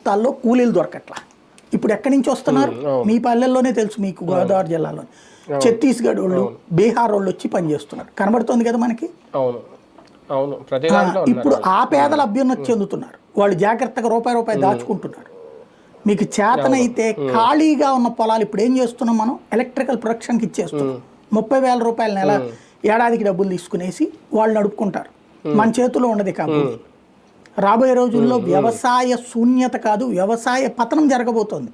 ప్రాంతాల్లో కూలీలు దొరకట్లా. ఇప్పుడు ఎక్కడి నుంచి వస్తున్నారు? మీ పల్లెల్లోనే తెలుసు మీకు, గోదావరి జిల్లాలో ఛత్తీస్గఢ్ వాళ్ళు, బీహార్ వాళ్ళు వచ్చి పనిచేస్తున్నారు. కనబడుతుంది కదా మనకి. ఇప్పుడు ఆ పేదలు అభ్యున్నతి చెందుతున్నారు. వాళ్ళు జాగ్రత్తగా రూపాయి దాచుకుంటున్నారు. మీకు చేతనైతే ఖాళీగా ఉన్న పొలాలు ఇప్పుడు ఏం చేస్తున్నాం మనం? ఎలక్ట్రికల్ ప్రొడక్షన్కి ఇచ్చేస్తున్నాం. 30,000 రూపాయల నెల ఏడాదికి డబ్బులు తీసుకునేసి వాళ్ళు నడుపుకుంటారు. మన చేతిలో ఉండదు కాబట్టి రాబోయే రోజుల్లో వ్యవసాయ శూన్యత కాదు, వ్యవసాయ పతనం జరగబోతోంది.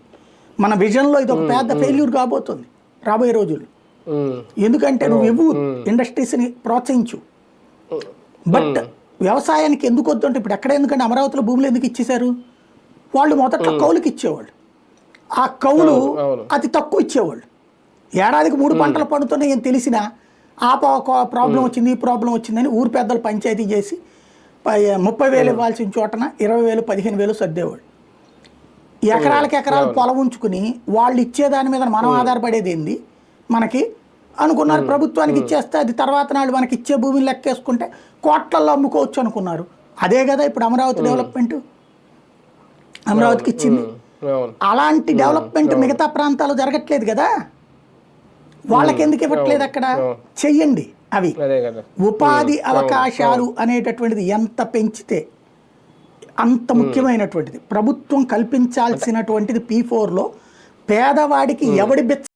మన విజన్లో ఇది ఒక పెద్ద ఫెయిల్యూర్ కాబోతుంది రాబోయే రోజుల్లో. ఎందుకంటే నువ్వు ఇవ్వు, ఇండస్ట్రీస్ని ప్రోత్సహించు, బట్ వ్యవసాయానికి ఎందుకు వద్దు అంటే ఇప్పుడు ఎక్కడ, ఎందుకంటే అమరావతిలో భూములు ఎందుకు ఇచ్చేశారు? వాళ్ళు మొదట్లో కౌలుకి ఇచ్చేవాళ్ళు. ఆ కౌలు అతి తక్కువ ఇచ్చేవాళ్ళు. ఏడాదికి 3 పంటలు పండుతున్నాయి అని తెలిసినా ఆ ప్రాబ్లం వచ్చింది, ఈ ప్రాబ్లం వచ్చిందని ఊరు పెద్దలు పంచాయతీ చేసి 30,000 ఇవ్వాల్సిన చోటన 20,000, 15,000 సర్దేవాళ్ళు. ఎకరాలు పొలం ఉంచుకుని వాళ్ళు ఇచ్చేదాని మీద మనం ఆధారపడేది ఏంది మనకి అనుకున్నారు. ప్రభుత్వానికి ఇచ్చేస్తే అది తర్వాత నాడు మనకి ఇచ్చే భూమిని లెక్కేసుకుంటే కోట్లల్లో అమ్ముకోవచ్చు అనుకున్నారు. అదే కదా ఇప్పుడు అమరావతి డెవలప్మెంట్ అమరావతికి ఇచ్చింది. అలాంటి డెవలప్మెంట్ మిగతా ప్రాంతాలు జరగట్లేదు కదా. వాళ్ళకి ఎందుకు ఇవ్వట్లేదు? అక్కడ చెయ్యండి. అవి ఉపాధి అవకాశాలు అనేటటువంటిది ఎంత పెంచితే అంత ముఖ్యమైనటువంటిది. ప్రభుత్వం కల్పించాల్సినటువంటిది P4లో పేదవాడికి ఎవడి